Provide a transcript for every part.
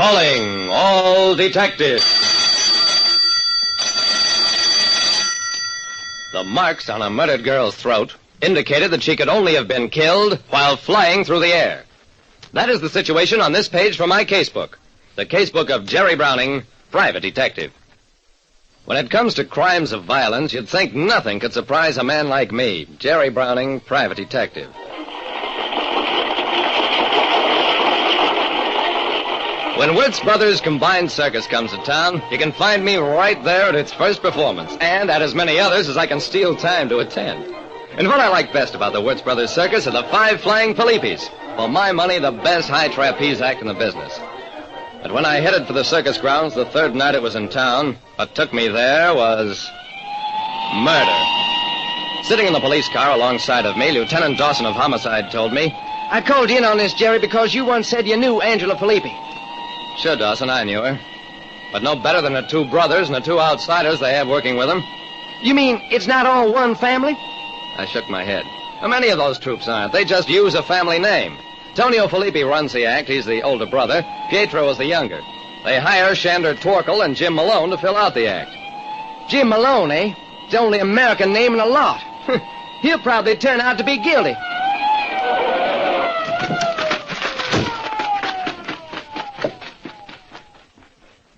Calling all detectives. The marks on a murdered girl's throat indicated that she could only have been killed while flying through the air. That is the situation on this page from my casebook. The casebook of Jerry Browning, private detective. When it comes to crimes of violence, you'd think nothing could surprise a man like me, Jerry Browning, private detective. When Wirtz Brothers Combined Circus comes to town, you can find me right there at its first performance, and at as many others as I can steal time to attend. And what I like best about the Wirtz Brothers Circus are the 5 flying Felipes. For my money, the best high trapeze act in the business. But when I headed for the circus grounds the third night it was in town, what took me there was murder. Sitting in the police car alongside of me, Lieutenant Dawson of Homicide told me, I called you in on this, Jerry, because you once said you knew Angela Felipe. Sure, Dawson, I knew her. But no better than the 2 brothers and the 2 outsiders they have working with them. You mean it's not all one family? I shook my head. How many of those troops aren't? They just use a family name. Tonio Felipe runs the act. He's the older brother. Pietro is the younger. They hire Shander Torkel and Jim Malone to fill out the act. Jim Malone, eh? It's the only American name in a lot. He'll probably turn out to be guilty.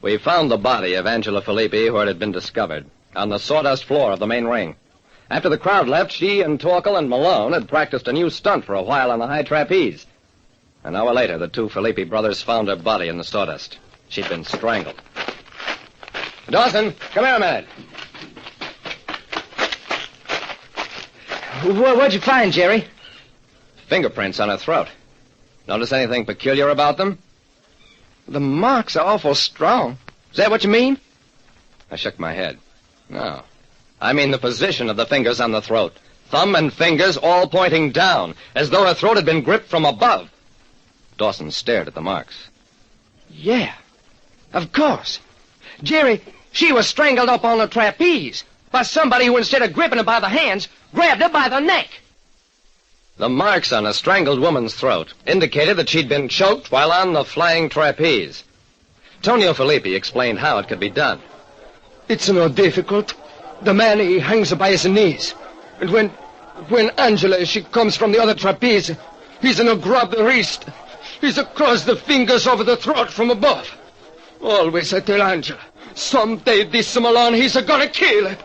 We found the body of Angela Felipe where it had been discovered, on the sawdust floor of the main ring. After the crowd left, she and Torkel and Malone had practiced a new stunt for a while on the high trapeze. An hour later, the 2 Felipe brothers found her body in the sawdust. She'd been strangled. Dawson, come here a minute. What'd you find, Jerry? Fingerprints on her throat. Notice anything peculiar about them? The marks are awful strong. Is that what you mean? I shook my head. No. I mean the position of the fingers on the throat. Thumb and fingers all pointing down, as though her throat had been gripped from above. Dawson stared at the marks. Yeah, of course. Jerry, she was strangled up on the trapeze by somebody who, instead of gripping her by the hands, grabbed her by the neck. The marks on a strangled woman's throat indicated that she'd been choked while on the flying trapeze. Tonio Felipe explained how it could be done. It's not difficult. The man, he hangs by his knees. And when Angela, she comes from the other trapeze, he's gonna grab the wrist. He's across the fingers over the throat from above. Always I tell Angela, someday this Malone, he's gonna kill her.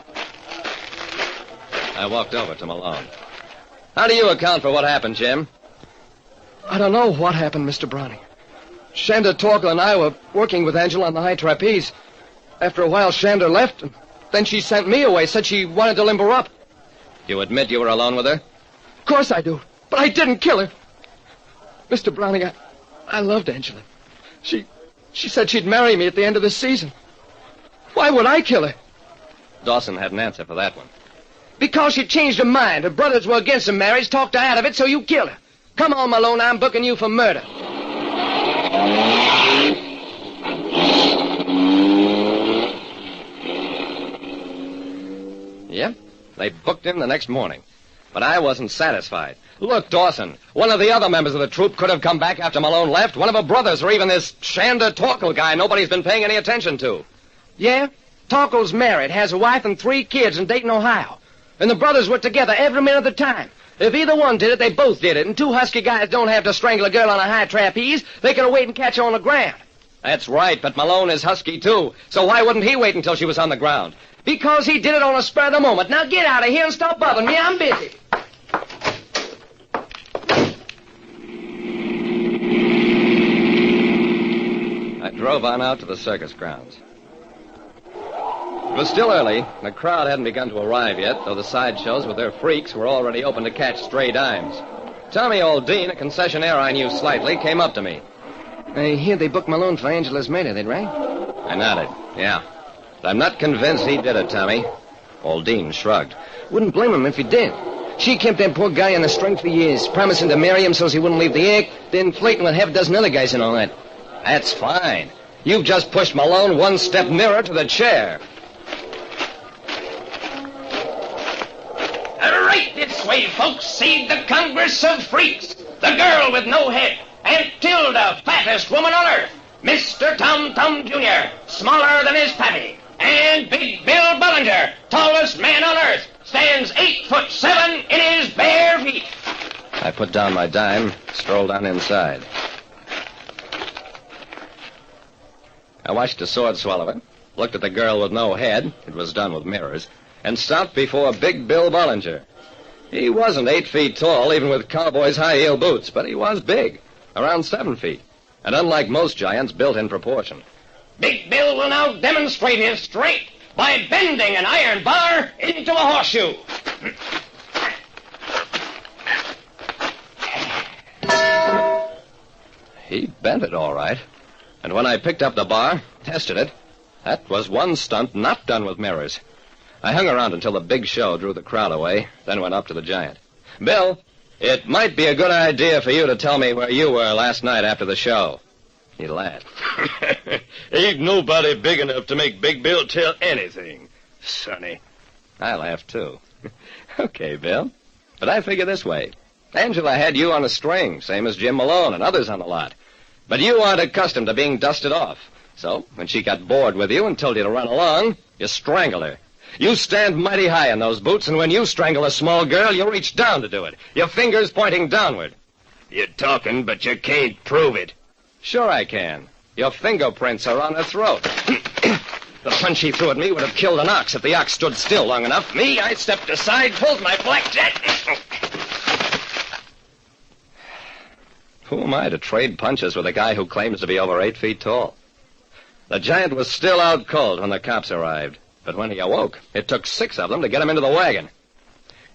I walked over to Malone. How do you account for what happened, Jim? I don't know what happened, Mr. Browning. Shander Torkel and I were working with Angela on the high trapeze. After a while, Shander left, and then she sent me away, said she wanted to limber up. You admit you were alone with her? Of course I do, but I didn't kill her. Mr. Browning, I loved Angela. She said she'd marry me at the end of the season. Why would I kill her? Dawson had an answer for that one. Because she changed her mind. Her brothers were against the marriage, talked her out of it, so you killed her. Come on, Malone, I'm booking you for murder. Yep, they booked him the next morning. But I wasn't satisfied. Look, Dawson, one of the other members of the troupe could have come back after Malone left. One of her brothers, or even this Shander Torkel guy nobody's been paying any attention to. Yeah? Torkel's married, has a wife and 3 kids in Dayton, Ohio. And the brothers were together every minute of the time. If either one did it, they both did it. And 2 husky guys don't have to strangle a girl on a high trapeze. They can wait and catch her on the ground. That's right, but Malone is husky, too. So why wouldn't he wait until she was on the ground? Because he did it on the spur of the moment. Now get out of here and stop bothering me. I'm busy. I drove on out to the circus grounds. It was still early. The crowd hadn't begun to arrive yet, though the sideshows with their freaks were already open to catch stray dimes. Tommy Aldine, a concessionaire I knew slightly, came up to me. I hear they booked Malone for Angela's murder, then, right? I nodded. Yeah. But I'm not convinced he did it, Tommy. Aldine shrugged. Wouldn't blame him if he did. She kept that poor guy on the string for years, promising to marry him so he wouldn't leave the act, then flirting with half a dozen other guys and all that. That's fine. You've just pushed Malone one step nearer to the chair. Right this way, folks. See the Congress of Freaks. The girl with no head. Aunt Tilda, fattest woman on earth. Mr. Tom Thumb Jr., smaller than his pappy. And Big Bill Bullinger, tallest man on earth, stands 8'7" in his bare feet. I put down my dime, strolled on inside. I watched the sword swallower, looked at the girl with no head, it was done with mirrors, and stopped before Big Bill Bullinger. He wasn't 8 feet tall, even with cowboys' high-heel boots, but he was big, around 7 feet, and unlike most giants, built in proportion. Big Bill will now demonstrate his strength by bending an iron bar into a horseshoe. He bent it all right. And when I picked up the bar, tested it, that was one stunt not done with mirrors. I hung around until the big show drew the crowd away, then went up to the giant. Bill, it might be a good idea for you to tell me where you were last night after the show. He laughed. Ain't nobody big enough to make Big Bill tell anything, Sonny. I laughed, too. Okay, Bill. But I figure this way. Angela had you on a string, same as Jim Malone and others on the lot. But you aren't accustomed to being dusted off. So, when she got bored with you and told you to run along, you strangled her. You stand mighty high in those boots, and when you strangle a small girl, you reach down to do it, your fingers pointing downward. You're talking, but you can't prove it. Sure I can. Your fingerprints are on her throat. The punch he threw at me would have killed an ox if the ox stood still long enough. Me, I stepped aside, pulled my blackjack. Who am I to trade punches with a guy who claims to be over 8 feet tall? The giant was still out cold when the cops arrived. But when he awoke, it took 6 of them to get him into the wagon.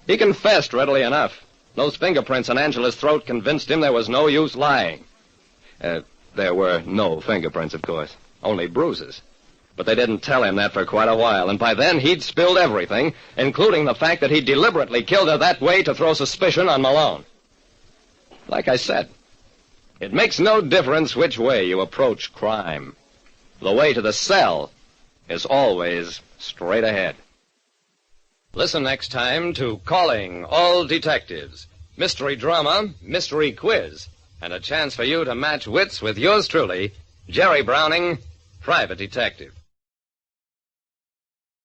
He confessed readily enough. Those fingerprints on Angela's throat convinced him there was no use lying. There were no fingerprints, of course. Only bruises. But they didn't tell him that for quite a while, and by then he'd spilled everything, including the fact that he deliberately killed her that way to throw suspicion on Malone. Like I said, it makes no difference which way you approach crime. The way to the cell is always straight ahead. Listen next time to Calling All Detectives. Mystery drama, mystery quiz, and a chance for you to match wits with yours truly, Jerry Browning, Private Detective.